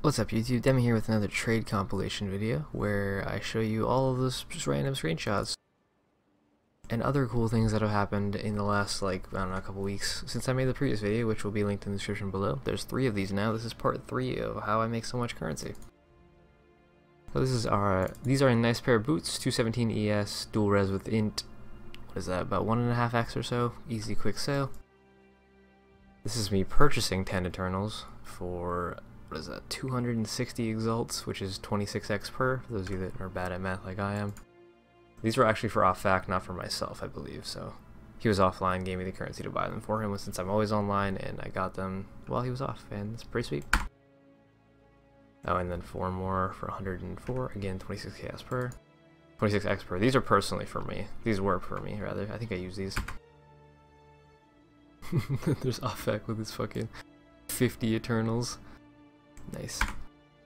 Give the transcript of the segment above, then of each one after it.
What's up YouTube, Demi here with another trade compilation video where I show you all of those just random screenshots and other cool things that have happened in the last, I don't know, a couple weeks since I made the previous video, which will be linked in the description below. There's 3 of these now. This is part 3 of how I make so much currency. So these are a nice pair of boots, 217 ES, dual res with int, what is that, about 1.5x or so, easy quick sale. This is me purchasing 10 Eternals for, what is that, 260 exalts, which is 26x per, for those of you that are bad at math like I am. These were actually for off-fac, not for myself, I believe, so he was offline, gave me the currency to buy them for him, since I'm always online, and I got them while he was off, and it's pretty sweet. Oh, and then 4 more for 104, again 26 chaos per, 26x per. These are personally for me. These work for me, rather. I think I use these. There's off-fac with his fucking 50 Eternals. Nice.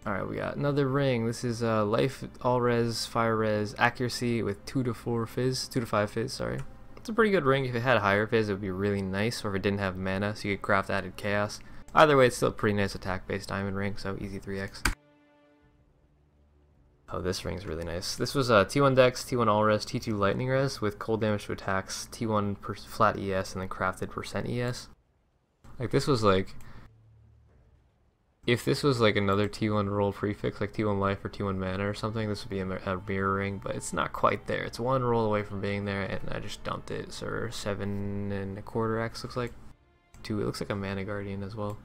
Alright, we got another ring. This is life, all res, fire res, accuracy with 2 to 5 fizz, sorry. It's a pretty good ring. If it had higher fizz, it would be really nice, or if it didn't have mana, so you could craft added chaos. Either way, it's still a pretty nice attack-based diamond ring, so easy 3x. Oh, this ring's really nice. This was T1 Dex, T1 All Res, T2 Lightning Res with cold damage to attacks, T1 flat ES, and then crafted % ES. Like, this was like... If this was like another T1 roll prefix, like T1 Life or T1 Mana or something, this would be a mirror ring, but it's not quite there. It's one roll away from being there, and I just dumped it. So 7.25x looks like. It looks like a Mana Guardian as well.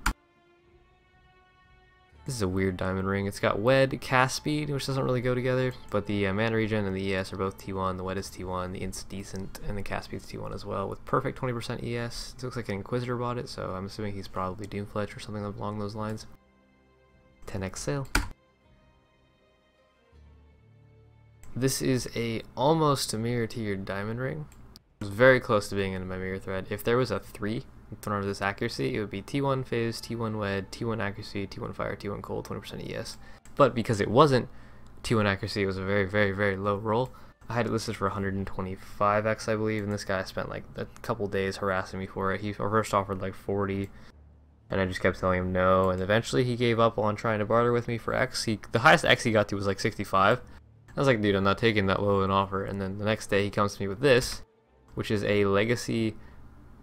This is a weird diamond ring. It's got Wed, cast speed, which doesn't really go together, but the mana regen and the ES are both T1. The Wed is T1, the Int's decent, and the cast speed's T1 as well, with perfect 20% ES. It looks like an Inquisitor bought it, so I'm assuming he's probably Doomfletch or something along those lines. 10x sale. This is almost a mirror tiered diamond ring. It was very close to being in my mirror thread. If there was a 3 in front of this accuracy, it would be T1 Fizz, T1 Wed, T1 Accuracy, T1 Fire, T1 Cold, 20% ES. But because it wasn't T1 Accuracy, it was a very, very, very low roll. I had it listed for 125x, I believe, and this guy spent like a couple days harassing me for it. He first offered like 40, and I just kept telling him no, and eventually he gave up on trying to barter with me for X. The highest X he got to was like 65. I was like, dude, I'm not taking that low an offer. And then the next day he comes to me with this, which is a Legacy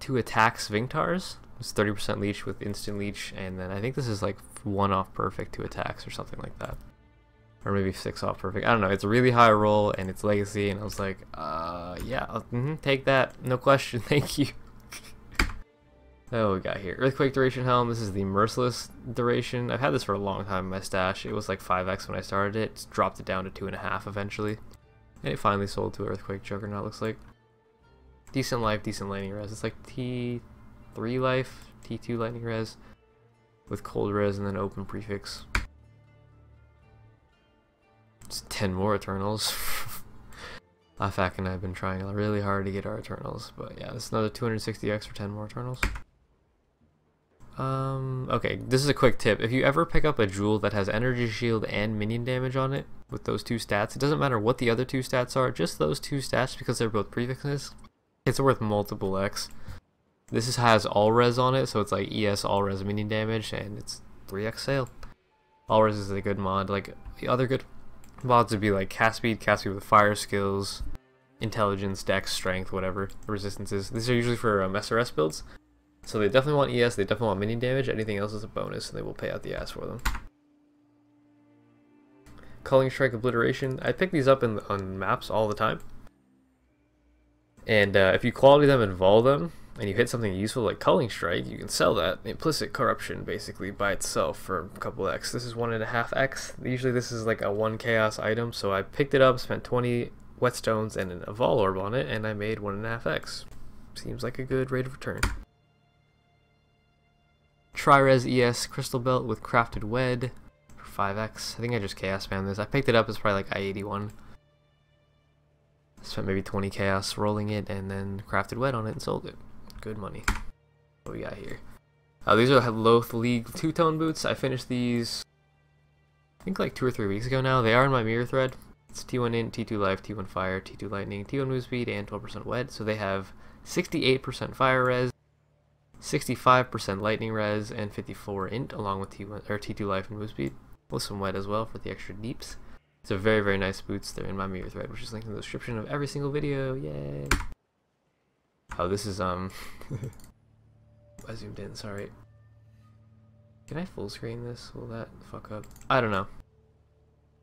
2 attacks Vingtars. It's 30% leech with instant leech, and then I think this is like 1 off perfect 2 attacks or something like that. Or maybe 6 off perfect. I don't know. It's a really high roll, and it's Legacy, and I was like, yeah, take that. No question. Thank you. Oh, we got here. Earthquake Duration Helm. This is the Merciless Duration. I've had this for a long time in my stash. It was like 5x when I started it. It's dropped it down to 2.5 eventually. And it finally sold to Earthquake Juggernaut, looks like. Decent life, decent lightning res. It's like T3 life, T2 lightning res with cold res and then open prefix. It's 10 more Eternals. Afak and I have been trying really hard to get our Eternals, but yeah, this is another 260x for 10 more Eternals. Okay, this is a quick tip. If you ever pick up a jewel that has energy shield and minion damage on it with those 2 stats, it doesn't matter what the other 2 stats are, just those 2 stats, because they're both prefixes, it's worth multiple X. This has all res on it, so it's like ES all res minion damage, and it's 3x sale. All res is a good mod. Like the other good mods would be like cast speed with fire skills, intelligence, dex, strength, whatever the resistance is. These are usually for SRS builds. So they definitely want ES, they definitely want minion damage, anything else is a bonus, and they will pay out the ass for them. Culling Strike Obliteration. I pick these up on maps all the time. And if you quality them and vol them, and you hit something useful like Culling Strike, you can sell that. Implicit Corruption, basically, by itself for a couple X. This is 1.5x. Usually this is like a 1 chaos item, so I picked it up, spent 20 whetstones and an Evol Orb on it, and I made 1.5x. Seems like a good rate of return. Tri-Res ES Crystal Belt with Crafted Wed for 5x. I think I just chaos spammed this. I picked it up, it's probably like I-81. Spent maybe 20 chaos rolling it, and then crafted Wed on it and sold it. Good money. What we got here? These are Loth League 2-tone boots. I finished these, I think like 2 or 3 weeks ago now. They are in my mirror thread. It's T1 Int, T2 Life, T1 Fire, T2 Lightning, T1 Move Speed, and 12% Wed. So they have 68% Fire Res, 65% lightning res, and 54 int along with T1 or T2 life and move speed. with some wet as well for the extra deeps. These are very, very nice boots. They're in my mirror thread, which is linked in the description of every single video. Yay! Oh, this is I zoomed in, sorry. Can I full screen this? Will that fuck up? I don't know.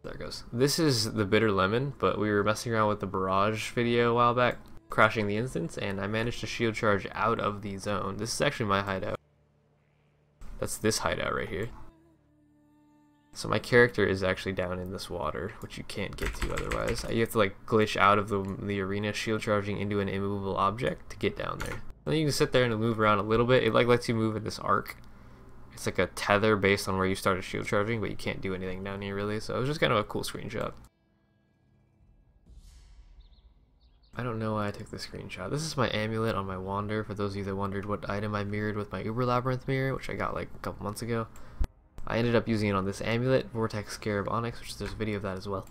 There it goes. This is the Bitter Lemon, but we were messing around with the Barrage video a while back, crashing the instance, and I managed to shield charge out of the zone. This is actually my hideout. That's this hideout right here. So my character is actually down in this water, which you can't get to otherwise. You have to like glitch out of the arena, shield charging into an immovable object to get down there. And then you can sit there and move around a little bit. It like lets you move in this arc. It's like a tether based on where you started shield charging, but you can't do anything down here really. So it was just kind of a cool screenshot. I don't know why I took this screenshot. This is my amulet on my wander, for those of you that wondered what item I mirrored with my Uber Labyrinth mirror, which I got like a couple months ago. I ended up using it on this amulet, Vortex Scarab Onyx, which there's a video of that as well.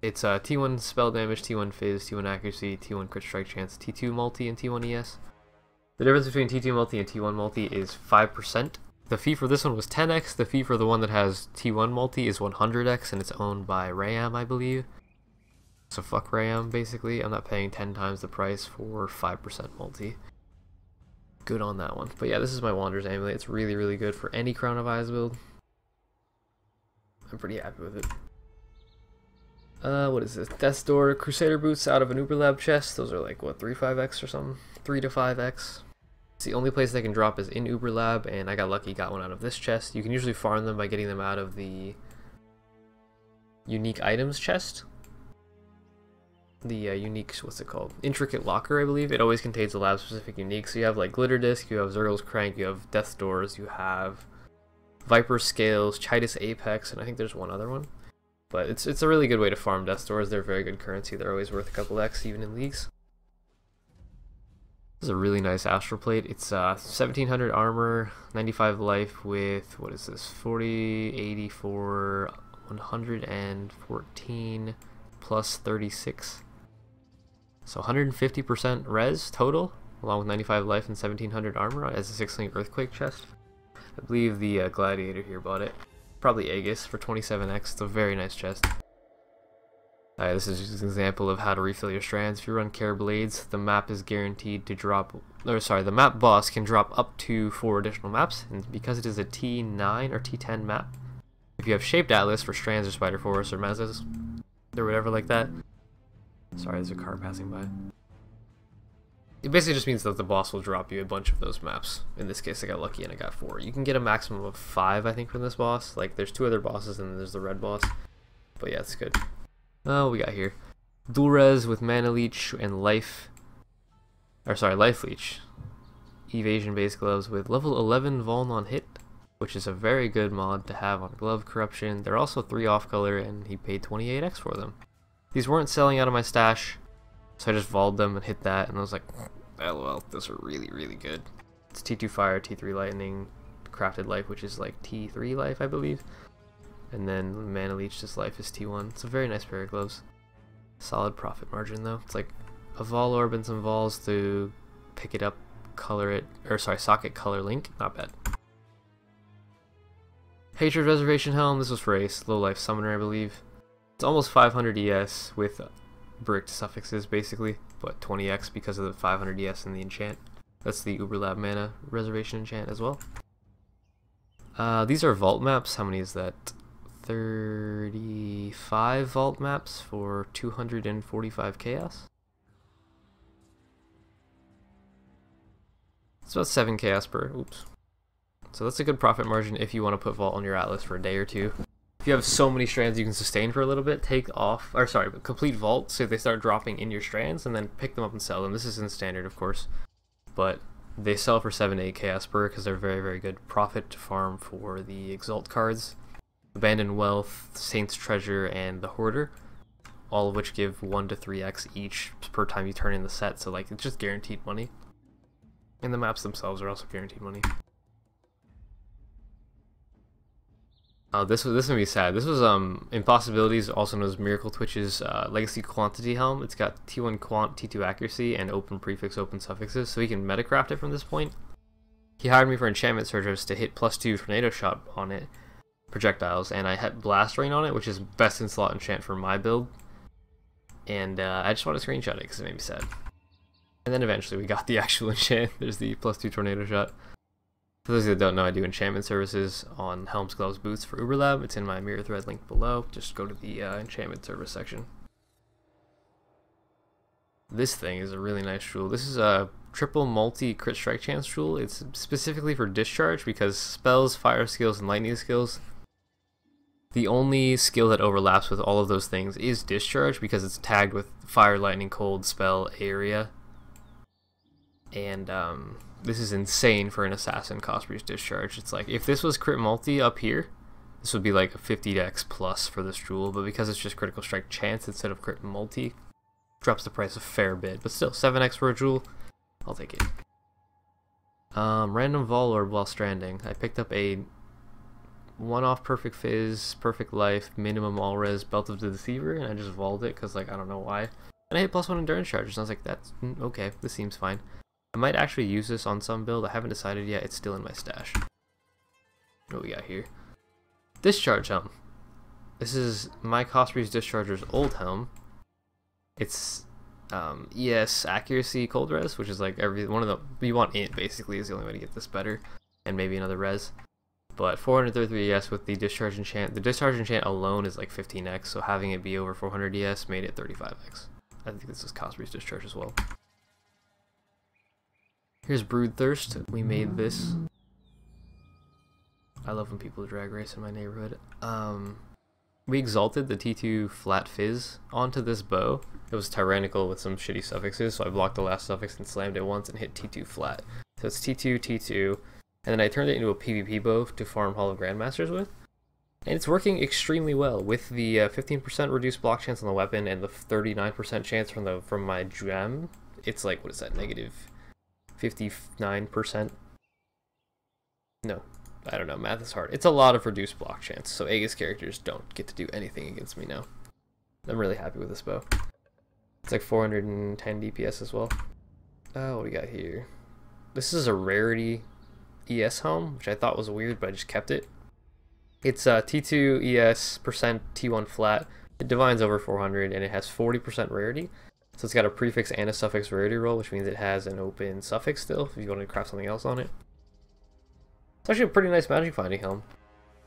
It's T1 spell damage, T1 fizz, T1 accuracy, T1 crit strike chance, T2 multi, and T1 ES. The difference between T2 multi and T1 multi is 5%. The fee for this one was 10x, the fee for the one that has T1 multi is 100x, and it's owned by Ram, I believe. So fuck Ram, basically. I'm not paying 10 times the price for 5% multi. Good on that one. But yeah, this is my Wanderer's Amulet. It's really, really good for any Crown of Eyes build. I'm pretty happy with it. What is this? Death's Door Crusader Boots out of an Uber Lab chest. Those are like, what, 3-5x or something? 3 to 5x. It's the only place they can drop is in Uber Lab, and I got lucky, got one out of this chest. You can usually farm them by getting them out of the unique items chest. The unique, what's it called? Intricate Locker, I believe. It always contains a lab-specific unique. So you have like Glitter Disc, you have Zergl's Crank, you have Death's Doors, you have Viper Scales, Chitus Apex, and I think there's one other one. But it's a really good way to farm Death's Doors. They're very good currency. They're always worth a couple X, even in leagues. This is a really nice Astral Plate. It's 1700 armor, 95 life with, what is this, 40, 84, 114, plus 36. So 150% res total, along with 95 life and 1700 armor as a 6-link Earthquake chest. I believe the Gladiator here bought it. Probably Aegis for 27x. It's a very nice chest. This is just an example of how to refill your strands. If you run Care Blades, the map is guaranteed to drop, or sorry, the map boss can drop up to 4 additional maps, and because it is a T9 or T10 map, if you have Shaped Atlas for Strands or Spider Forest or Mazes, or whatever like that. Sorry, there's a car passing by. It basically just means that the boss will drop you a bunch of those maps. In this case, I got lucky and I got 4. You can get a maximum of 5, I think, from this boss. Like, there's 2 other bosses and then there's the red boss. But yeah, it's good. Oh, we got here Dual Res with Mana Leech and Life. Or sorry, Life Leech. Evasion based gloves with level 11 Vuln on hit, which is a very good mod to have on Glove Corruption. They're also 3 off color and he paid 28x for them. These weren't selling out of my stash, so I just volled them and hit that, and I was like, LOL, those are really, really good. It's T2 Fire, T3 Lightning, Crafted Life, which is like T3 Life, I believe. And then Mana Leech, this life is T1. It's a very nice pair of gloves. Solid profit margin though. It's like a Vol Orb and some Vols to pick it up, color it, or sorry, socket color link. Not bad. Hatred Reservation Helm, this was for a low life summoner, I believe. It's almost 500 ES with bricked suffixes basically, but 20x because of the 500 ES in the enchant. That's the Uber Lab Mana Reservation enchant as well. These are vault maps. How many is that? 35 vault maps for 245 chaos. It's about 7 chaos per. Oops. So that's a good profit margin if you want to put vault on your atlas for a day or two. If you have so many strands you can sustain for a little bit, take off, or sorry, but complete vault so they start dropping in your strands and then pick them up and sell them. This is in standard, of course, but they sell for 7 to 8 chaos per because they're very, very good profit to farm for the Exalt cards. Abandoned Wealth, Saint's Treasure, and the Hoarder, all of which give 1 to 3x each per time you turn in the set, so like it's just guaranteed money. And the maps themselves are also guaranteed money. This is gonna be sad. This was Impossibilities, also known as Miracle Twitch's Legacy Quantity Helm. It's got T1 Quant, T2 Accuracy, and open prefix, open suffixes, so he can metacraft it from this point. He hired me for Enchantment Surge to hit +2 Tornado Shot on it, projectiles, and I had Blast Rain on it, which is best in slot enchant for my build. And I just want to screenshot it because it made me sad. And then eventually we got the actual enchant. There's the +2 tornado shot. For those that don't know, I do enchantment services on Helms, Gloves, Boots for Uberlab. It's in my mirror thread link below. Just go to the enchantment service section. This thing is a really nice jewel. This is a triple multi crit strike chance jewel. It's specifically for discharge because spells, fire skills, and lightning skills, the only skill that overlaps with all of those things is discharge because it's tagged with fire, lightning, cold, spell, area. And this is insane for an assassin cost breach discharge. It's like if this was crit multi up here, this would be like a 50x plus for this jewel, but because it's just critical strike chance instead of crit multi, drops the price a fair bit. But still, 7x for a jewel, I'll take it. Random Vol Orb while stranding. I picked up a one-off Perfect Fizz, Perfect Life, minimum all res, Belt of the Deceiver, and I just Vol'd it because, like, I don't know why. And I hit +1 endurance charges, and I was like, that's okay, this seems fine. I might actually use this on some build. I haven't decided yet. It's still in my stash. What we got here? Discharge Helm. This is my cost breach discharger's old helm. It's ES accuracy cold res, which is like one of the you want int basically is the only way to get this better, and maybe another res. But 433 ES with the discharge enchant. The discharge enchant alone is like 15x, so having it be over 400 ES made it 35x. I think this is cost breach discharge as well. Here's Brood Thirst. We made this. I love when people drag race in my neighborhood. We exalted the T2 flat fizz onto this bow. It was tyrannical with some shitty suffixes, so I blocked the last suffix and slammed it once and hit T2 flat. So it's T2, T2, and then I turned it into a PvP bow to farm Hall of Grandmasters with. And it's working extremely well with the 15% reduced block chance on the weapon and the 39% chance from my gem. It's like, what is that, negative 59%? No, I don't know, math is hard. It's a lot of reduced block chance, so Aegis characters don't get to do anything against me now. I'm really happy with this bow. It's like 410 DPS as well. Oh, what we got here? This is a rarity ES helm, which I thought was weird, but I just kept it. It's T2 ES percent T1 flat. It divines over 400, and it has 40% rarity. So it's got a prefix and a suffix rarity roll, which means it has an open suffix still, if you want to craft something else on it. It's actually a pretty nice magic finding helm.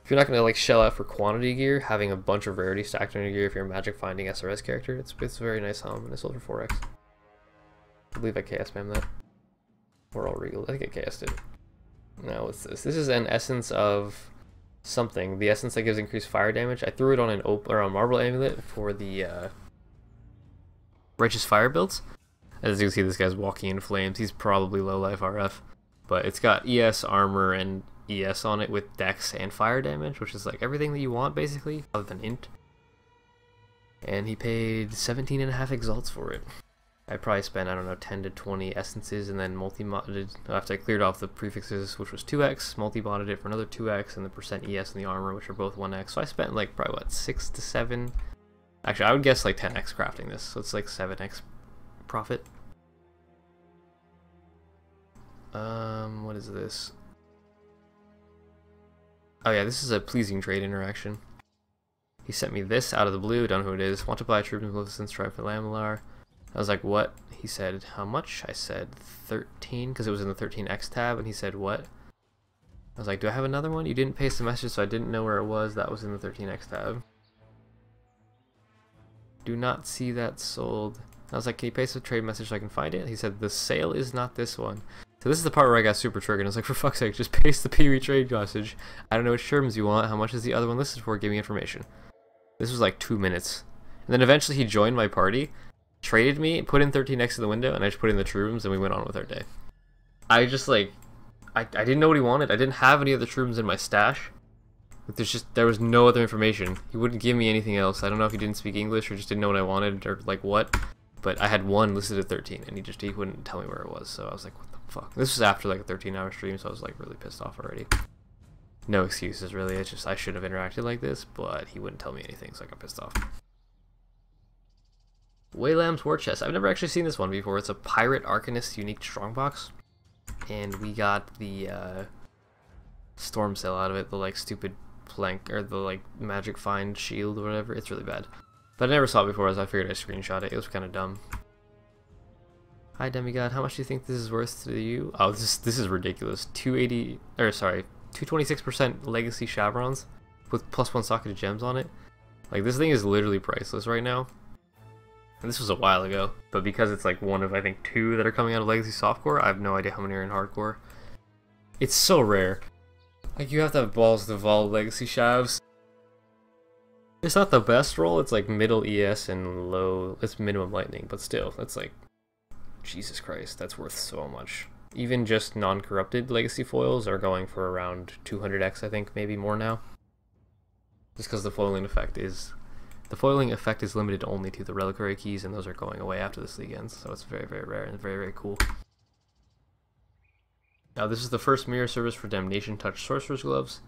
If you're not going to like shell out for quantity gear, having a bunch of rarity stacked on your gear if you're a magic finding SRS character, it's a very nice helm, and it's sold for 4x. I believe I KS spammed that. Or all regal. I think I KS'd it. Now what's this? This is an essence of something. The essence that gives increased fire damage. I threw it on an marble amulet for the Righteous Fire builds. As you can see, this guy's walking in flames. He's probably low life RF. But it's got ES armor and ES on it with dex and fire damage, which is like everything that you want basically, other than int. And he paid 17.5 exalts for it. I probably spent, I don't know, 10 to 20 essences and then multi-modded, after I cleared off the prefixes, which was 2x, multi-modded it for another 2x, and the percent ES and the armor, which are both 1x. So I spent like probably what, 6 to 7? Actually, I would guess like 10x crafting this, so it's like 7x profit. What is this? Oh yeah, this is a pleasing trade interaction. He sent me this out of the blue, don't know who it is. Want to buy Troops of Maleficent, Strive for Lamilar. I was like, what? He said, how much? I said 13, because it was in the 13x tab, and he said, what? I was like, do I have another one? You didn't paste the message, so I didn't know where it was. That was in the 13x tab. Do not see that sold. I was like, can you paste a trade message so I can find it? He said, the sale is not this one. So this is the part where I got super triggered. I was like, for fuck's sake, just paste the PV trade message. I don't know which terms you want. How much is the other one listed for? Give me information. This was like 2 minutes. And then eventually he joined my party, traded me, put in 13 next to the window, and I just put in the true rooms, and we went on with our day. I just like, I didn't know what he wanted. I didn't have any other true rooms in my stash. There was no other information. He wouldn't give me anything else. I don't know if he didn't speak English or just didn't know what I wanted or like what. But I had one listed at 13, and he wouldn't tell me where it was. So I was like, what the fuck? This was after like a 13-hour stream, so I was like really pissed off already. No excuses really. It's just I shouldn't have interacted like this, but he wouldn't tell me anything, so I got pissed off. Waylam's War Chest. I've never actually seen this one before. It's a Pirate Arcanist unique strongbox, and we got the storm sale out of it. The like stupid plank or the like magic find shield or whatever. It's really bad. But I never saw it before, as I figured I'd screenshot it. It was kind of dumb. Hi Demigod, how much do you think this is worth to you? Oh, this is ridiculous. 226% legacy chevrons with +1 socketed gems on it. Like, this thing is literally priceless right now. And this was a while ago, but because it's like one of I think 2 that are coming out of legacy softcore, I have no idea how many are in hardcore. It's so rare. Like, you have to have balls to vault legacy shavs. It's not the best roll, it's like middle ES and low, it's minimum lightning, but still, that's like, Jesus Christ, that's worth so much. Even just non-corrupted legacy foils are going for around 200x, I think, maybe more now. Just because the foiling effect is limited only to the reliquary keys, and those are going away after this league ends, so it's very, very rare and very, very cool. Now, this is the first mirror service for Damnation Touch Sorcerer's Gloves.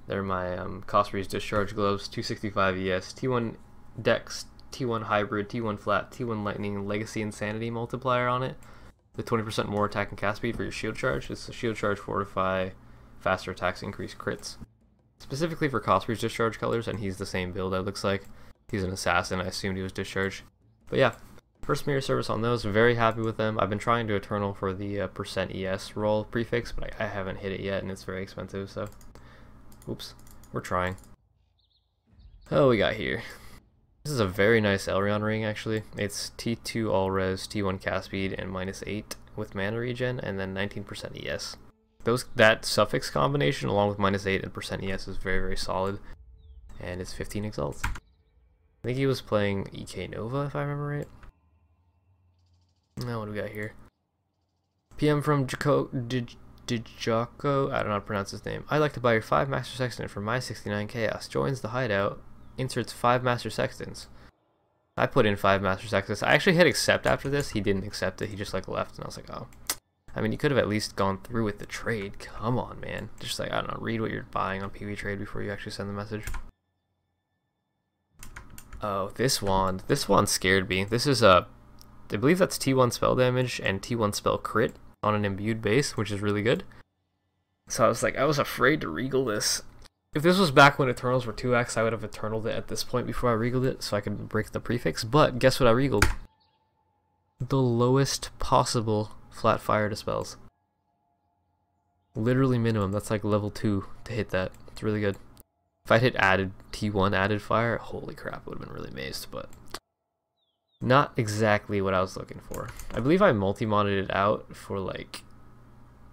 They're my Cosprey's Discharge Gloves, 265 ES, T1 Dex, T1 Hybrid, T1 Flat, T1 Lightning, Legacy Insanity multiplier on it. The 20% more attack and cast speed for your shield charge. It's a shield charge, fortify, faster attacks, increase crits. Specifically for Cosprey's Discharge colors, and he's the same build, it looks like. He's an assassin, I assumed he was Discharge. But yeah, first mirror service on those, very happy with them. I've been trying to Eternal for the % ES roll prefix, but I haven't hit it yet, and it's very expensive, so... Oops, we're trying. Oh, we got here. This is a very nice Elrion ring, actually. It's T2 all res, T1 cast speed, and -8 with mana regen, and then 19% ES. That suffix combination, along with -8 and % ES, is very, very solid. And it's 15 exalts. I think he was playing EK Nova, if I remember right. Now, what do we got here? PM from Dijako, I don't know how to pronounce his name. I'd like to buy your 5 Master Sextant for my 69 chaos. Joins the hideout, inserts 5 Master Sextants. I put in 5 Master Sextants. I actually hit accept after this. He didn't accept it. He just like left, and I was like, oh. I mean, you could have at least gone through with the trade. Come on, man. Just like, I don't know, read what you're buying on PV Trade before you actually send the message. Oh, this wand. This wand scared me. This is I believe that's T1 spell damage and T1 spell crit on an imbued base, which is really good. So I was like, I was afraid to regal this. If this was back when Eternals were 2x, I would have Eternaled it at this point before I regaled it, so I could break the prefix. But guess what I regaled? The lowest possible flat fire dispels. Literally minimum. That's like level 2 to hit that. It's really good. If I'd hit added T1 added fire, holy crap, I would have been really amazed, but not exactly what I was looking for. I believe I multi-modded it out for like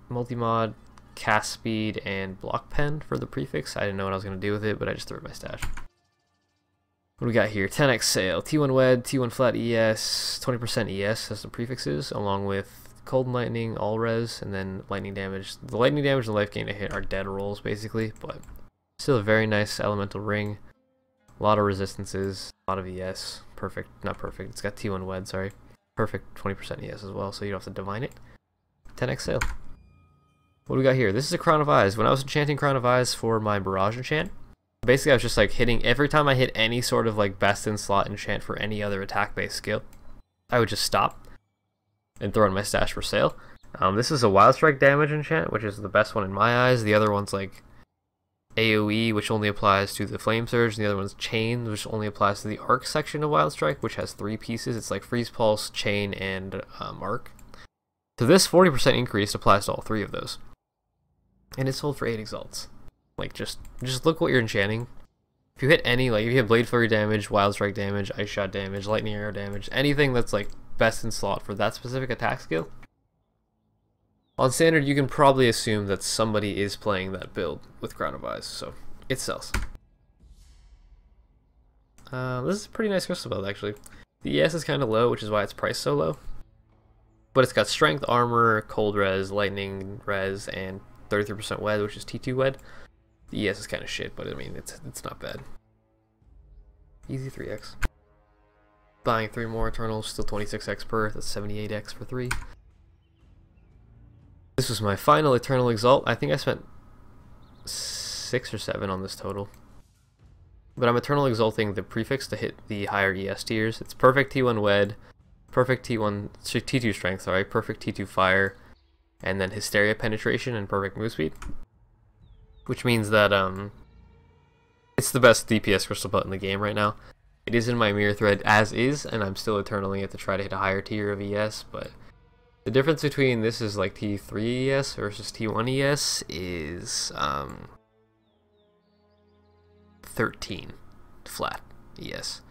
multi-mod, cast speed, and block pen for the prefix. I didn't know what I was going to do with it, but I just threw it in my stash. What do we got here? 10x sale, T1 wed, T1 flat ES, 20% ES as the prefixes, along with cold and lightning, all res, and then lightning damage. The lightning damage and life gain to hit are dead rolls basically, but still a very nice elemental ring. A lot of resistances, a lot of ES. Perfect, not perfect. It's got T1 wed, sorry. Perfect 20% ES as well, so you don't have to divine it. 10x sale. What do we got here? This is a Crown of Eyes. When I was enchanting Crown of Eyes for my Barrage enchant, basically I was just like hitting, every time I hit any sort of like best in slot enchant for any other attack based skill, I would just stop and throw in my stash for sale. This is a Wild Strike damage enchant, which is the best one in my eyes. The other one's like AoE, which only applies to the Flame Surge, and the other one's Chain, which only applies to the Arc section of Wild Strike, which has 3 pieces. It's like Freeze Pulse, Chain, and Arc. So this 40% increase applies to all 3 of those. And it's sold for 8 exalts. Like, just look what you're enchanting. If you hit any, like, if you hit Blade Flurry damage, Wild Strike damage, Ice Shot damage, Lightning Arrow damage, anything that's, like, best in slot for that specific attack skill, on standard, you can probably assume that somebody is playing that build with Crown of Eyes, so it sells. This is a pretty nice crystal build, actually. The ES is kind of low, which is why it's priced so low. But it's got Strength, Armor, Cold Res, Lightning Res, and 33% wed, which is T2 wed. The ES is kind of shit, but I mean, it's not bad. Easy 3x. Buying 3 more Eternals, still 26x per, that's 78x for 3. This was my final Eternal Exalt. I think I spent 6 or 7 on this total. But I'm Eternal Exalting the prefix to hit the higher ES tiers. It's perfect T1 wed, perfect T2 strength, sorry, perfect T2 fire, and then Hysteria penetration and perfect move speed. Which means that the best DPS crystal belt in the game right now. It is in my mirror thread as is, and I'm still eternally at to try to hit a higher tier of ES, but the difference between this is like T3 ES versus T1 ES is 13 flat ES.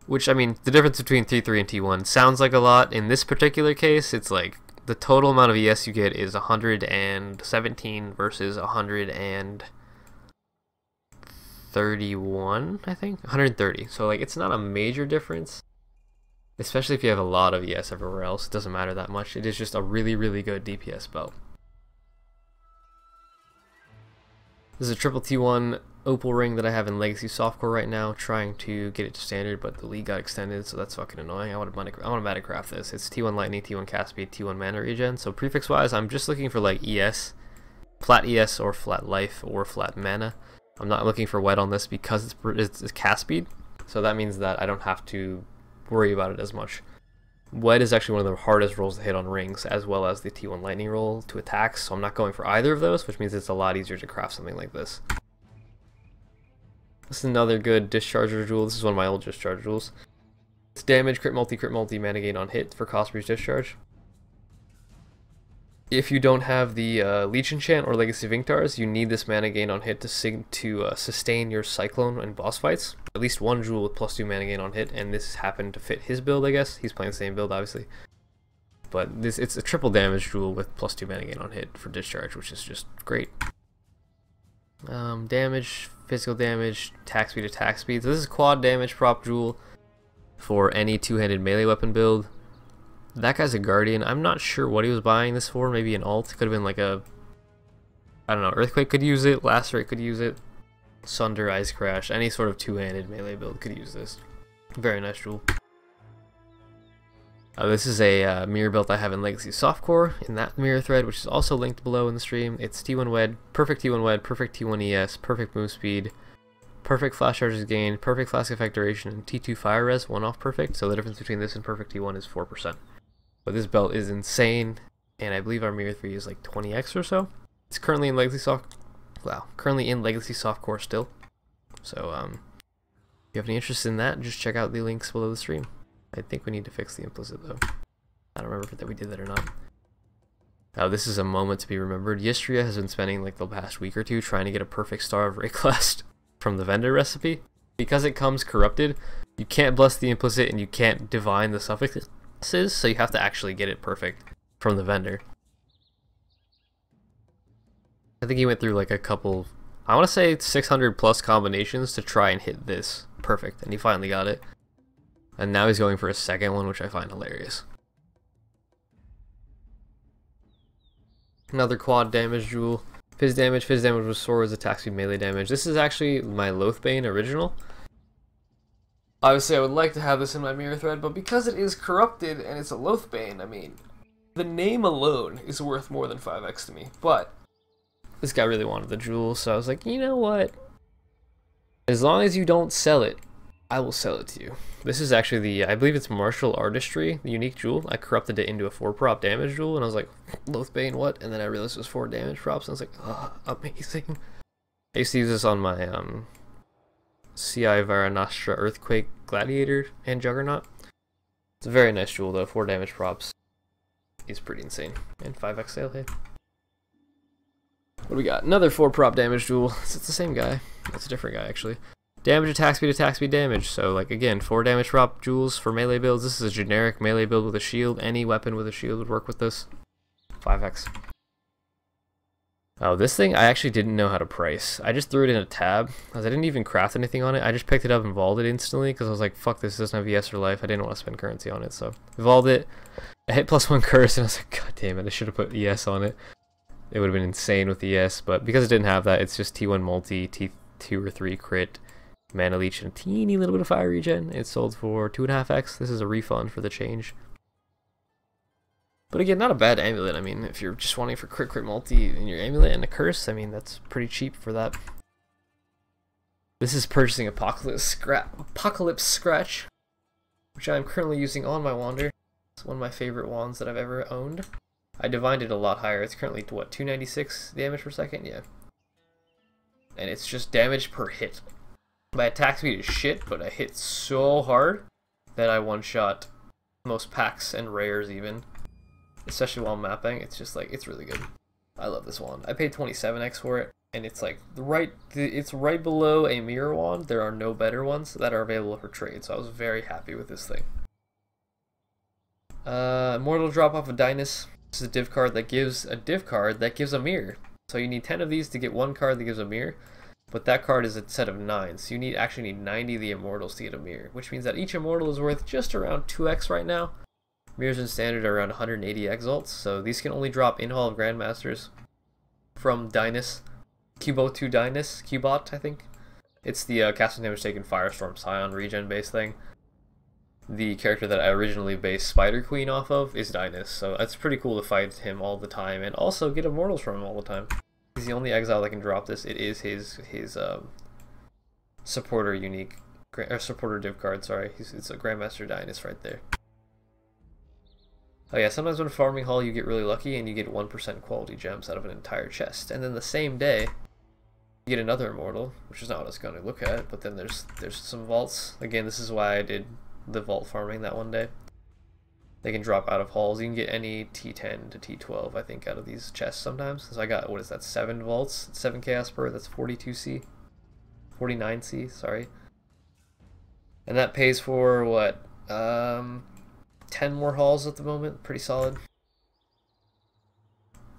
Which, I mean, the difference between T3 and T1 sounds like a lot. In this particular case, it's like the total amount of ES you get is 117 versus 131, I think? 130. So, like, it's not a major difference. Especially if you have a lot of ES everywhere else. It doesn't matter that much. It is just a really, really good DPS belt. This is a triple T1 opal ring that I have in Legacy Softcore right now, trying to get it to standard, but the league got extended, so that's fucking annoying. I want to mana craft this. It's T1 lightning, T1 cast speed, T1 mana regen. So prefix wise, I'm just looking for like ES, flat ES or flat life or flat mana. I'm not looking for wet on this because it's cast speed, so that means that I don't have to worry about it as much. Wet is actually one of the hardest rolls to hit on rings, as well as the T1 lightning roll to attacks, so I'm not going for either of those, which means it's a lot easier to craft something like this. This is another good discharger jewel. This is one of my old discharge jewels. It's damage, crit multi, mana gain on hit for cost breach discharge. If you don't have the Leech Enchant or Legacy Vinktars, you need this mana gain on hit to sustain your Cyclone in boss fights. At least one jewel with +2 mana gain on hit, and this happened to fit his build, I guess. He's playing the same build, obviously. But it's a triple damage jewel with +2 mana gain on hit for discharge, which is just great. Damage, physical damage, attack speed. So this is quad damage prop jewel for any two-handed melee weapon build. That guy's a guardian. I'm not sure what he was buying this for. Maybe an alt. Could have been like a, I don't know, Earthquake could use it, Lacerate could use it, Sunder, Ice Crash, any sort of two-handed melee build could use this. Very nice jewel. This is a mirror belt I have in Legacy Softcore in that mirror thread, which is also linked below in the stream. It's T1 Wed, perfect T1 Wed, perfect T1 ES, perfect move speed, perfect flash charges gain, perfect flask effect duration, and T2 fire res, one off perfect. So the difference between this and perfect T1 is 4%. But this belt is insane, and I believe our mirror 3 is like 20x or so. It's currently in Legacy Softcore still. So if you have any interest in that, just check out the links below the stream. I think we need to fix the implicit though. I don't remember if we did that or not. Now this is a moment to be remembered. Yistria has been spending like the past week or two trying to get a perfect Star of Rayquest from the vendor recipe. Because it comes corrupted, you can't bless the implicit and you can't divine the suffixes, so you have to actually get it perfect from the vendor. I think he went through like a couple, I want to say 600 plus combinations to try and hit this perfect, and he finally got it. And now he's going for a second one, which I find hilarious. Another quad damage jewel. Fizz damage with swords, attack speed, melee damage. This is actually my Loathbane original. Obviously I would like to have this in my mirror thread, but because it is corrupted and it's a Loathbane, I mean, the name alone is worth more than 5x to me. But this guy really wanted the jewel, so I was like, you know what? As long as you don't sell it, I will sell it to you. This is actually the, I believe it's Martial Artistry, the unique jewel. I corrupted it into a 4-prop damage jewel, and I was like, Loathbane, what? And then I realized it was 4 damage props, and I was like, oh, amazing. I used to use this on my CI Varanastra Earthquake Gladiator and Juggernaut. It's a very nice jewel though, 4 damage props. He's pretty insane. And 5x sale, hey. What do we got? Another 4-prop damage jewel. It's the same guy. That's a different guy actually. Damage, attack speed, damage. So like again, 4 damage prop jewels for melee builds. This is a generic melee build with a shield. Any weapon with a shield would work with this. 5x. Oh, this thing I actually didn't know how to price. I just threw it in a tab, because I didn't even craft anything on it. I just picked it up and vaulted it instantly, because I was like, fuck this, doesn't have ES or life. I didn't want to spend currency on it, so I vaulted it. I hit +1 curse, and I was like, god damn it, I should have put ES on it. It would have been insane with ES, but because it didn't have that, it's just T1 multi, T2 or 3 crit, mana leech, and a teeny little bit of fire regen. It sold for 2.5x. This is a refund for the change. But again, not a bad amulet. I mean, if you're just wanting for crit multi in your amulet and a curse, I mean, that's pretty cheap for that. This is purchasing Apocalypse Scratch, which I'm currently using on my Wander. It's one of my favorite wands that I've ever owned. I divined it a lot higher. It's currently, what, 296 damage per second? Yeah. and it's just damage per hit. My attack speed is shit, but I hit so hard that I one-shot most packs and rares even. Especially while mapping, it's just like, it's really good. I love this wand. I paid 27x for it, and it's like it's right below a mirror wand. There are no better ones that are available for trade, so I was very happy with this thing. Immortal drop off of Dynus. This is a div card that gives a mirror. So you need 10 of these to get one card that gives a mirror, but that card is a set of 9, so you actually need 90 of the immortals to get a mirror, which means that each immortal is worth just around 2x right now. Mirrors in standard are around 180 exalts, so these can only drop in Hall of Grandmasters from Dynus. Cubot 2 Dynus, Cubot, I think. It's the casting damage taken Firestorm Scion regen base thing. The character that I originally based Spider Queen off of is Dynus, so it's pretty cool to fight him all the time and also get immortals from him all the time. He's the only exile that can drop this. It is his supporter unique, or supporter div card, sorry. It's a Grandmaster Dynus right there. Oh yeah, sometimes when farming Hall you get really lucky and you get 1% quality gems out of an entire chest. And then the same day, you get another immortal, which is not what I was going to look at, but then there's some vaults. Again, this is why I did the vault farming that one day. They can drop out of halls. You can get any T10 to T12, I think, out of these chests sometimes. So I got, what is that, 7 vaults, 7 chaos per, that's 42C. 49C, sorry. And that pays for, what, 10 more halls at the moment, pretty solid.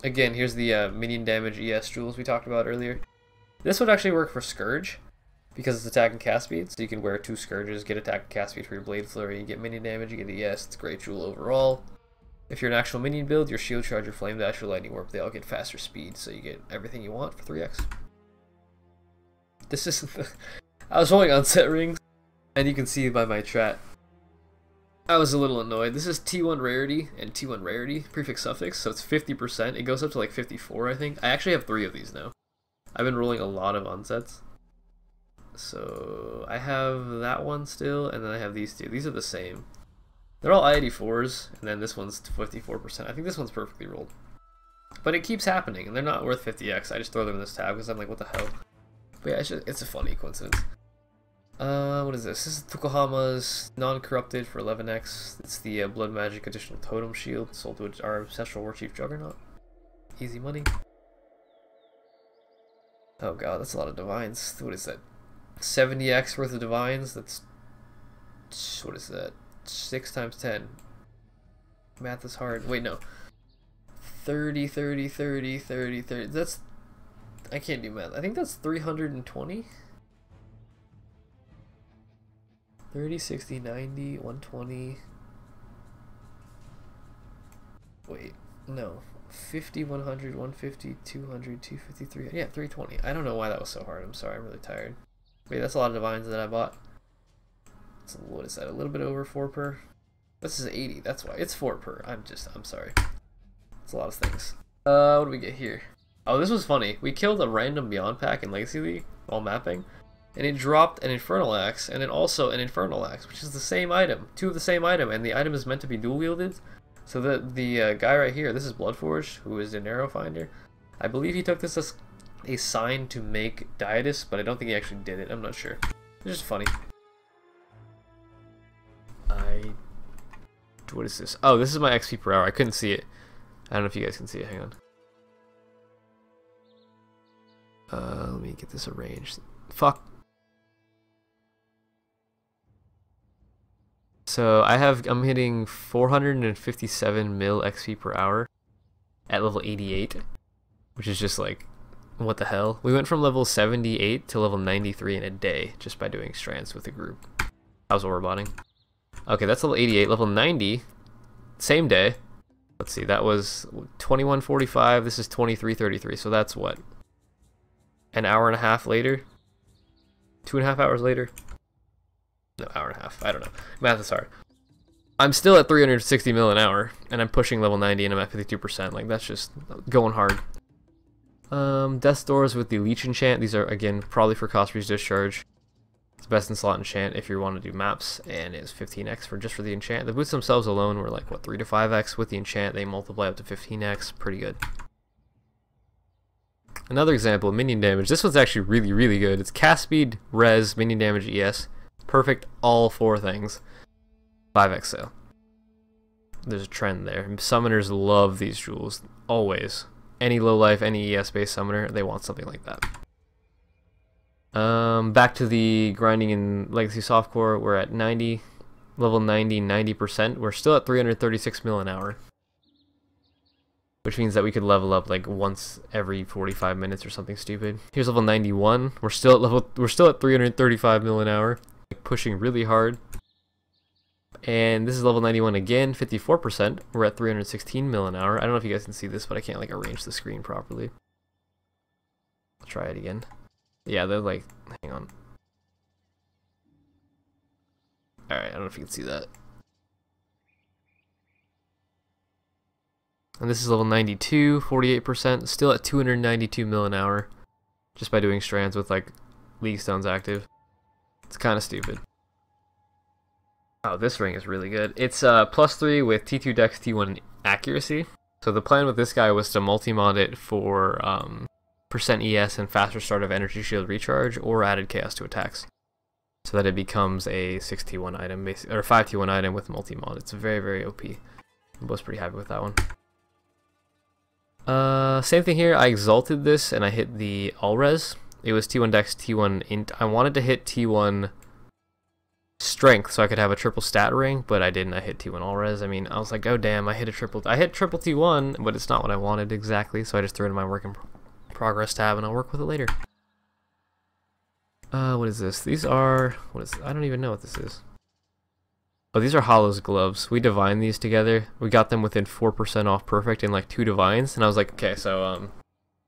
Again, here's the minion damage ES jewels we talked about earlier. This would actually work for Scourge, because it's attack and cast speed, so you can wear 2 Scourges, get attack and cast speed for your Blade Flurry, you get minion damage, you get ES, it's a great jewel overall. If you're an actual minion build, your Shield Charge, your Flame Dash, your Lightning Warp, they all get faster speed, so you get everything you want for 3x. This is... I was rolling on set rings, and you can see by my chat, I was a little annoyed. This is T1 rarity and T1 rarity, prefix suffix, so it's 50%. It goes up to like 54, I think. I actually have 3 of these now. I've been rolling a lot of unsets. So I have that one still, and then I have these two. These are the same. They're all I-84s, and then this one's 54%. I think this one's perfectly rolled. But it keeps happening, and they're not worth 50x. I just throw them in this tab because I'm like, what the hell? But yeah, it's a funny coincidence. What is this? This is Tukohama's non-corrupted for 11x. It's the Blood Magic additional totem shield sold to our Ancestral Warchief Juggernaut. Easy money. Oh god, that's a lot of divines. What is that? 70x worth of divines? That's... what is that? 6 times 10. Math is hard. Wait, no. 30, 30, 30, 30, 30. That's... I can't do math. I think that's 320? 30, 60, 90, 120. Wait, no. 50, 100, 150, 200, 253. Yeah, 320. I don't know why that was so hard. I'm sorry, I'm really tired. Wait, that's a lot of divines that I bought. So what is that? A little bit over 4 per? This is 80, that's why. It's 4 per. I'm sorry. It's a lot of things. What do we get here? Oh, this was funny. We killed a random Beyond pack in Legacy League while mapping. And it dropped an Infernal Axe, and then also an Infernal Axe, which is the same item. 2 of the same item, and the item is meant to be dual-wielded. So the guy right here, this is Bloodforged, who is an Arrow Finder. I believe he took this as a sign to make Dietis, but I don't think he actually did it. I'm not sure. It's just funny. What is this? Oh, this is my XP per hour. I couldn't see it. I don't know if you guys can see it. Hang on. Let me get this arranged. Fuck. So I'm hitting 457 mil XP per hour at level 88, which is just like, what the hell? We went from level 78 to level 93 in a day just by doing strands with the group. That was overbotting. Okay, that's level 88. Level 90, same day. Let's see, that was 21:45. This is 23:33. So that's what? An hour and a half later? 2.5 hours later? No, hour and a half. I don't know. Math is hard. I'm still at 360 mil an hour, and I'm pushing level 90, and I'm at 52%. Like, that's just going hard. Death Doors with the Leech enchant. These are, again, probably for cost reduced discharge. It's best in slot enchant if you want to do maps, and it's 15x for just for the enchant. The boots themselves alone were like, what, 3 to 5x? With the enchant, they multiply up to 15x. Pretty good. Another example of minion damage. This one's actually really good. It's cast speed, res, minion damage, ES. Perfect, all 4 things. 5 Exile. There's a trend there. Summoners love these jewels, always. Any low life, any ES based summoner, they want something like that. Back to the grinding in Legacy Softcore. We're at 90, level 90, 90%. We're still at 336 mil an hour, which means that we could level up like once every 45 minutes or something stupid. Here's level 91. We're still at 335 mil an hour, like pushing really hard. And this is level 91 again, 54%. We're at 316 mil an hour. I don't know if you guys can see this, but I can't like arrange the screen properly. I'll try it again. Yeah, they're like, hang on. Alright, I don't know if you can see that. And this is level 92, 48%, still at 292 mil an hour, just by doing strands with like League Stones active. It's kind of stupid. Oh, this ring is really good. It's +3 with T2 Dex, T1 accuracy. So the plan with this guy was to multi-mod it for % ES and faster start of energy shield recharge, or added chaos to attacks, so that it becomes a 6T1 item, or 5T1 item with multi-mod. It's very OP. I was pretty happy with that one. Same thing here. I exalted this and I hit the all res. It was T1 Dex, T1 int. I wanted to hit T1 strength so I could have a triple stat ring, but I didn't. I hit T1 all res. I mean, I was like, oh damn, I hit triple T1, but it's not what I wanted exactly, so I just threw it in my work in progress tab and I'll work with it later. What is this? These are, I don't even know what this is. Oh, these are Hollow's gloves. We divined these together. We got them within 4% off perfect in like 2 divines, and I was like, okay, so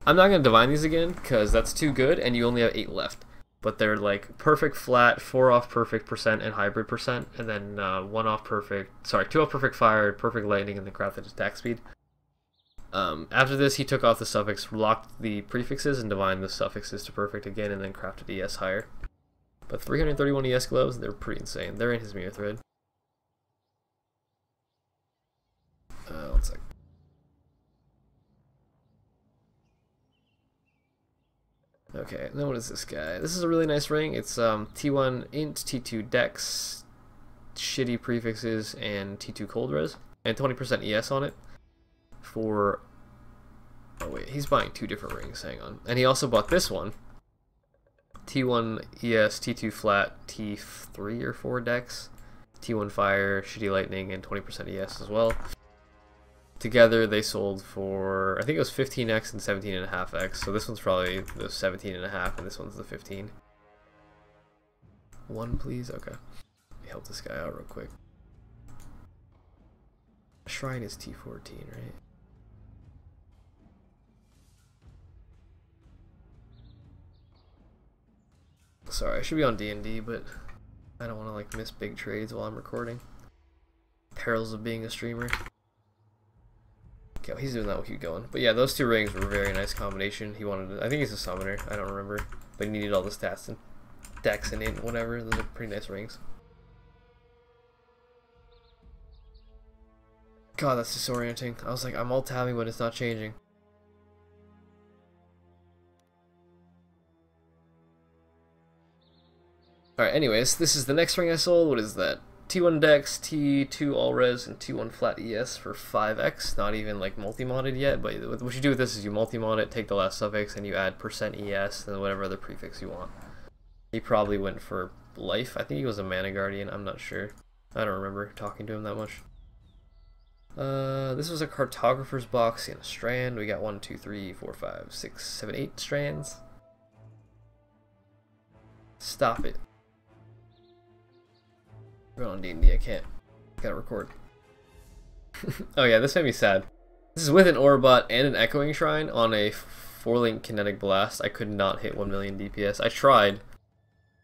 I'm not gonna divine these again because that's too good, and you only have 8 left. But they're like perfect flat, 4 off perfect %, and hybrid %, and then 1 off perfect, sorry, 2 off perfect fire, perfect lightning, and then crafted attack speed. After this, he took off the suffix, locked the prefixes, and divined the suffixes to perfect again, and then crafted ES higher. But 331 ES gloves, they're pretty insane. They're in his mirror thread. One sec. Okay, then what is this guy? This is a really nice ring. It's T1 int, T2 dex, shitty prefixes, and T2 cold res, and 20% ES on it. For, oh wait, he's buying 2 different rings, hang on. And he also bought this one, T1 ES, T2 flat, T3 or 4 dex, T1 fire, shitty lightning, and 20% ES as well. Together they sold for, I think it was 15x and 17.5x, so this one's probably the 17.5 and this one's the 15. 1 please? Okay. Let me help this guy out real quick. Shrine is T14, right? Sorry, I should be on D&D, but I don't want to like miss big trades while I'm recording. Perils of being a streamer. Okay, well, he's doing that, we'll keep going. But yeah, those 2 rings were a very nice combination. He wanted to, I think he's a summoner, I don't remember. But he needed all the stats and dex and int, whatever. Those are pretty nice rings. God, that's disorienting. I was like, I'm alt tabbing, but it's not changing. Alright, anyways, this is the next ring I sold. What is that? T1 dex, T2 all res, and T1 flat ES for 5x. Not even like multi-modded yet, but what you do with this is you multi-mod it, take the last suffix, and you add % ES, and whatever other prefix you want. He probably went for life. I think he was a mana guardian, I'm not sure. I don't remember talking to him that much. This was a cartographer's box in a strand. We got 1, 2, 3, 4, 5, 6, 7, 8 strands. Stop it. We're on D&D, I can't. Gotta record. Oh yeah, this made me sad. This is with an Orbot and an Echoing Shrine on a 4-link kinetic blast. I could not hit 1 million DPS. I tried.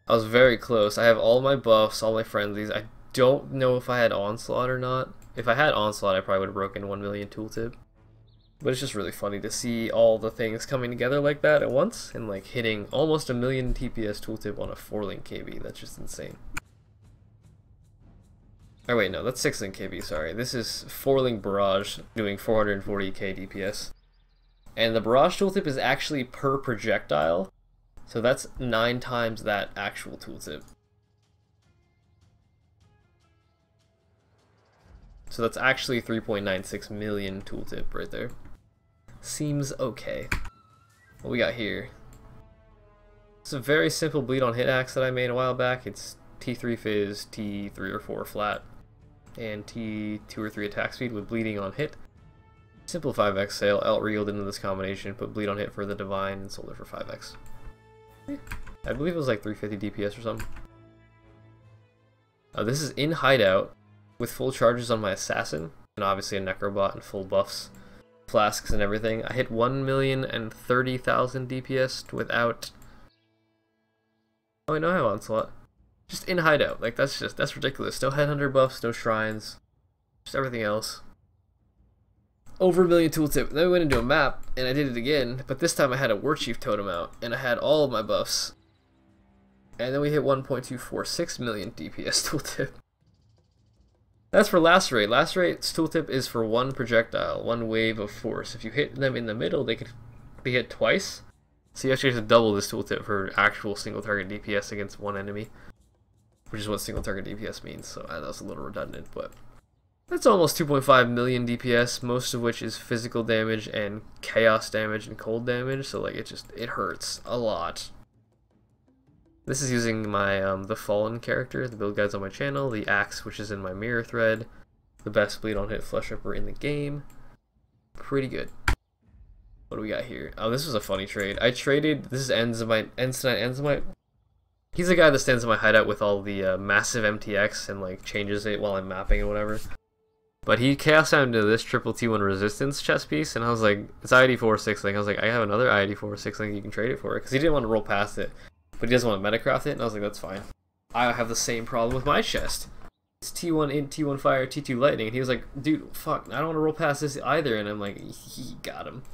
I was very close. I have all my buffs, all my frenzies. I don't know if I had Onslaught or not. If I had Onslaught, I probably would have broken 1 million tooltip. But it's just really funny to see all the things coming together like that at once, and like hitting almost 1 million TPS tooltip on a 4-link KB. That's just insane. Oh wait, no, that's 6-link KB, sorry. This is 4-link barrage doing 440k DPS. And the barrage tooltip is actually per projectile, so that's 9 times that actual tooltip. So that's actually 3.96 million tooltip right there. Seems okay. What we got here? It's a very simple bleed on hit axe that I made a while back. It's T3 fizz, T3 or 4 flat, and T2 or 3 attack speed with bleeding on hit. Simple 5x sale, out-reeled into this combination, put bleed on hit for the divine, and sold it for 5x. I believe it was like 350 DPS or something. This is in hideout with full charges on my assassin, and obviously a necrobot and full buffs, flasks and everything. I hit 1,030,000 DPS without... Oh, I know I have onslaught. Just in hideout. Like, that's ridiculous. No headhunter buffs, no shrines, just everything else. Over a million tooltip. Then we went into a map, and I did it again, but this time I had a War Chief totem out, and I had all of my buffs. And then we hit 1.246 million DPS tooltip. That's for lacerate. Lacerate's tooltip is for one projectile, one wave of force. If you hit them in the middle, they could be hit twice. So you actually have to double this tooltip for actual single target DPS against one enemy, which is what single target DPS means. So that was a little redundant, but that's almost 2.5 million DPS, most of which is physical damage and chaos damage and cold damage. So like it hurts a lot. This is using my the Fallen character, the build guides on my channel, the axe which is in my mirror thread, the best bleed on hit flesh ripper in the game. Pretty good. What do we got here? Oh, this was a funny trade. I traded, this is Enzimite. He's the guy that stands in my hideout with all the massive MTX and like changes it while I'm mapping and whatever. But he chaos out into this triple T1 resistance chest piece, and I was like, it's ID4 6 link. I was like, I have another ID4 6 link you can trade it for, because he didn't want to roll past it. But he doesn't want to metacraft it, and I was like, that's fine. I have the same problem with my chest. It's T1 int, T1 fire, T2 lightning, and he was like, dude, fuck, I don't want to roll past this either, and I'm like, he got him.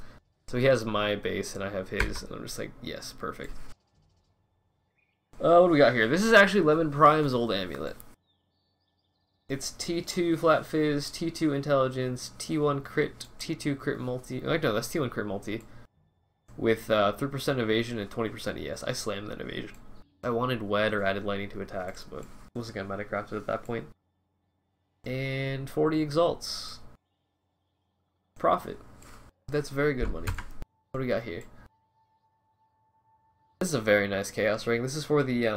So he has my base, and I have his, and I'm just like, yes, perfect. What do we got here? This is actually Lemon Prime's old amulet. It's T2 flat fizz, T2 intelligence, T1 crit, T2 crit multi, oh, no, that's T1 crit multi. With 3% evasion and 20% ES. I slammed that evasion. I wanted wed or added lightning to attacks, but wasn't gonna metacraft it at that point. And 40 exalts. Profit. That's very good money. What do we got here? This is a very nice chaos ring. This is for the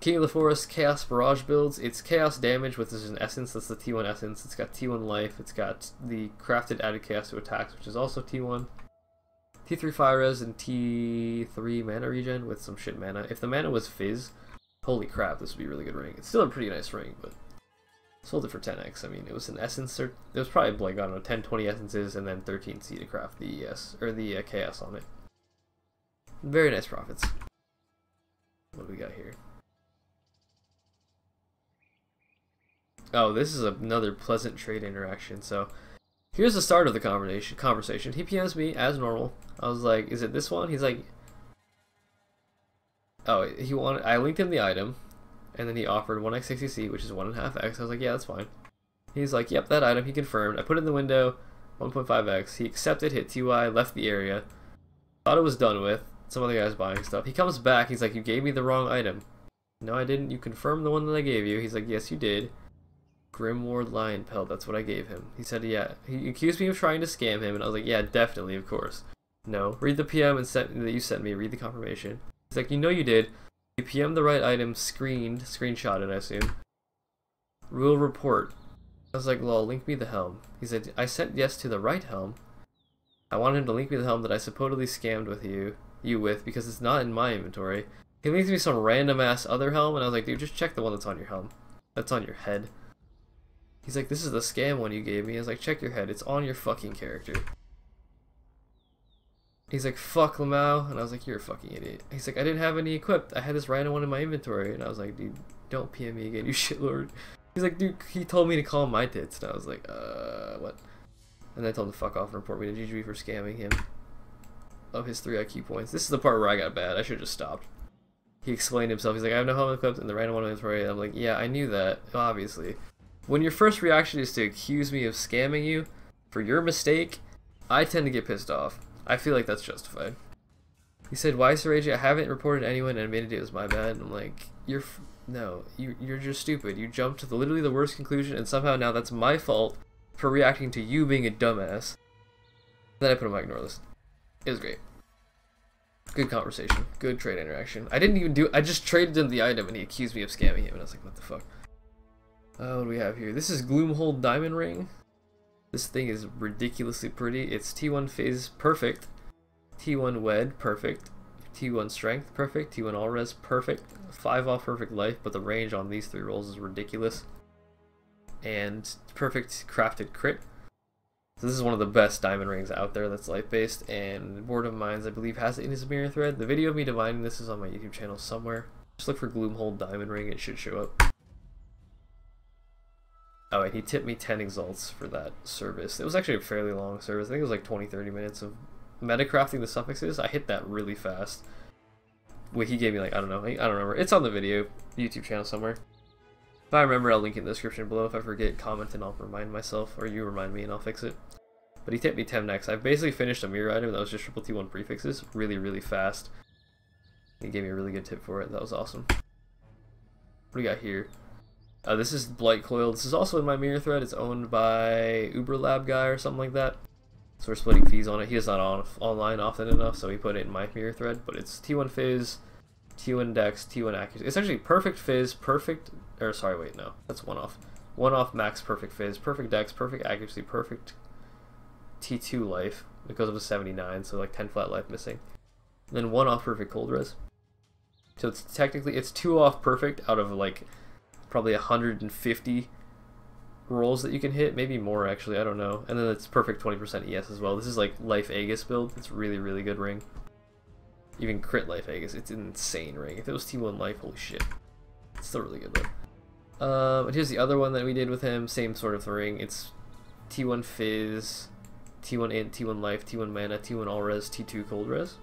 King of the Forest Chaos Barrage builds. It's chaos damage with this is an essence. That's the T1 essence. It's got T1 life. It's got the crafted added chaos to attacks, which is also T1. T3 fire res and T3 mana regen with some shit mana. If the mana was fizz, holy crap, this would be a really good ring. It's still a pretty nice ring, but sold it for 10x. I mean, it was an essence, or it was probably like, I don't know, 10, 20 essences and then 13C to craft the ES, or the chaos on it. Very nice profits. What do we got here? Oh, this is another pleasant trade interaction. So here's the start of the conversation. He PMs me as normal. I was like, is it this one? He's like, oh, I linked him the item, and then he offered 1x 60C, which is 1.5x. I was like, yeah, that's fine. He's like, yep, that item. He confirmed. I put it in the window, 1.5x. He accepted, hit TY, left the area. Thought it was done with. Some other guy's buying stuff. He comes back. He's like, you gave me the wrong item. No, I didn't. You confirmed the one that I gave you. He's like, yes, you did. Grimward Lion Pelt, that's what I gave him. He said, yeah. He accused me of trying to scam him, and I was like, yeah, definitely, of course. No. Read the PM that you sent me. Read the confirmation. He's like, you know you did. You PM'd the right item, screenshotted, I assume. Rule report. I was like, lol, link me the helm. He said, I sent yes to the right helm. I wanted him to link me the helm that I supposedly scammed with you with, because it's not in my inventory. He linked me some random ass other helm, and I was like, dude, just check the one that's on your helm. That's on your head. He's like, this is the scam one you gave me. I was like, check your head, it's on your fucking character. He's like, fuck Lamau, and I was like, you're a fucking idiot. He's like, I didn't have any equipped. I had this random one in my inventory, and I was like, dude, don't PM me again, you shitlord. He's like, dude, he told me to call my tits, and I was like, what? And I told him to fuck off and report me to GGB for scamming him of his 3 IQ points. This is the part where I got bad. I should have just stopped. He explained himself. He's like, I have no helmet equipped and the random one in the inventory. And I'm like, yeah, I knew that, obviously. When your first reaction is to accuse me of scamming you for your mistake, I tend to get pissed off. I feel like that's justified. He said, "Why so ragey? I haven't reported anyone and admitted it was my bad." I'm like, you're just stupid. You jumped to literally the worst conclusion, and somehow now that's my fault for reacting to you being a dumbass. Then I put him on my ignore list. It was great. Good conversation. Good trade interaction. I just traded him the item and he accused me of scamming him, and I was like, what the fuck? What do we have here? This is Gloomhold Diamond Ring. This thing is ridiculously pretty. It's T1 Phase perfect. T1 Wed perfect. T1 Strength perfect. T1 All Res perfect. 5 off perfect life, but the range on these 3 rolls is ridiculous. And perfect crafted crit. So this is one of the best diamond rings out there that's life based, and Board of Minds I believe has it in his mirror thread. The video of me divining this is on my YouTube channel somewhere. Just look for Gloomhold Diamond Ring, it should show up. Oh, and he tipped me 10 exalts for that service. It was actually a fairly long service. I think it was like 20-30 minutes of metacrafting the suffixes. I hit that really fast. Wait, he gave me like, I don't remember. It's on the video, YouTube channel somewhere. If I remember, I'll link it in the description below. If I forget, comment and I'll remind myself, or you remind me and I'll fix it. But he tipped me 10 next. I've basically finished a mirror item that was just triple T1 prefixes really, really fast. He gave me a really good tip for it. That was awesome. What do we got here? This is Blight Coil. This is also in my mirror thread. It's owned by Uber Lab guy or something like that. So we're splitting fees on it. He is not online often enough, so we put it in my mirror thread. But it's T1 Fizz, T1 Dex, T1 Accuracy. It's actually perfect Fizz, perfect... Or sorry, wait, no. That's one off. One off max perfect Fizz, perfect Dex, perfect Accuracy, perfect T2 life. It goes up to 79, so like 10 flat life missing. And then one off perfect Cold Res. So it's technically, it's 2 off perfect out of like probably 150 rolls that you can hit, maybe more actually, I don't know. And then it's perfect 20% ES as well. This is like Life Aegis build. It's really, really good ring. Even crit Life Aegis, it's an insane ring. If it was T1 Life, holy shit. It's still really good though. And here's the other one that we did with him, same sort of ring. It's T1 Fizz, T1 Int, T1 Life, T1 Mana, T1 All Res, T2 Cold Res.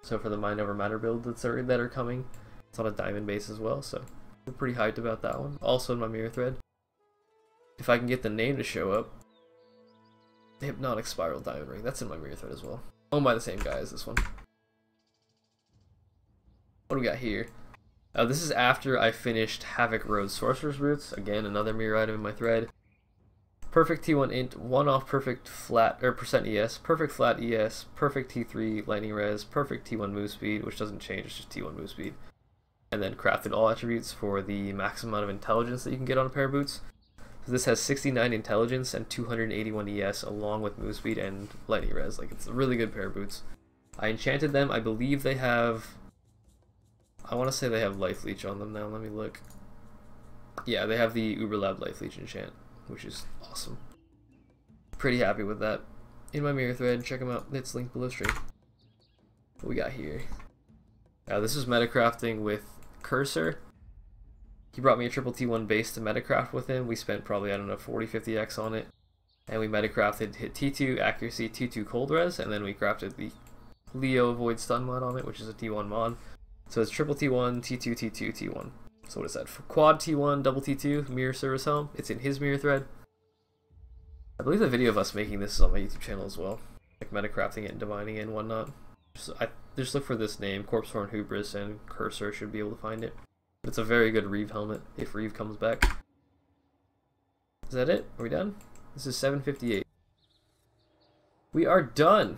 So for the Mind Over Matter build that are coming, it's on a diamond base as well, so we're pretty hyped about that one. Also in my mirror thread. If I can get the name to show up, the Hypnotic Spiral Diamond Ring, that's in my mirror thread as well. Owned by the same guy as this one. What do we got here? This is after I finished Havoc Road Sorcerer's Roots. Again, another mirror item in my thread. Perfect T1 Int, one off perfect flat, or percent ES, perfect flat ES, perfect T3 Lightning Res, perfect T1 move speed, which doesn't change, it's just T1 move speed. And then crafted all attributes for the maximum amount of intelligence that you can get on a pair of boots. So this has 69 intelligence and 281 ES along with move speed and Lightning Res. Like, it's a really good pair of boots. I enchanted them. I believe they have... I want to say they have Life Leech on them now. Let me look. Yeah, they have the Uber Lab Life Leech enchant, which is awesome. Pretty happy with that. In my mirror thread, check them out. It's linked below stream. What we got here? This is metacrafting with Cursor. He brought me a triple T1 base to metacraft with him. We spent probably, I don't know, 40-50x on it. And we metacrafted, hit T2 Accuracy, T2 Cold Res, and then we crafted the Leo Void Stun mod on it, which is a T1 mod. So it's triple T1, T2, T2, T1. So what is that? For quad T1, double T2, mirror service helm. It's in his mirror thread. I believe the video of us making this is on my YouTube channel as well. Like metacrafting it and divining it and whatnot. Just look for this name, Corpse Horn Hubris, and Cursor should be able to find it. It's a very good Reeve helmet, if Reeve comes back. Is that it? Are we done? This is 7:58. We are done!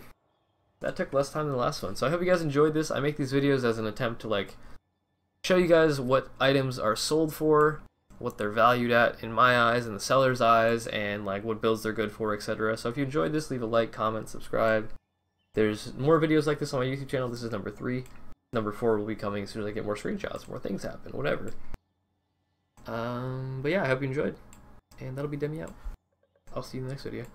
That took less time than the last one. So I hope you guys enjoyed this. I make these videos as an attempt to like show you guys what items are sold for, what they're valued at in my eyes and the seller's eyes, and like what builds they're good for, etc. So if you enjoyed this, leave a like, comment, subscribe. There's more videos like this on my YouTube channel. This is number 3. Number 4 will be coming as soon as I get more screenshots, more things happen, whatever. But yeah, I hope you enjoyed. And that'll be Demi out. I'll see you in the next video.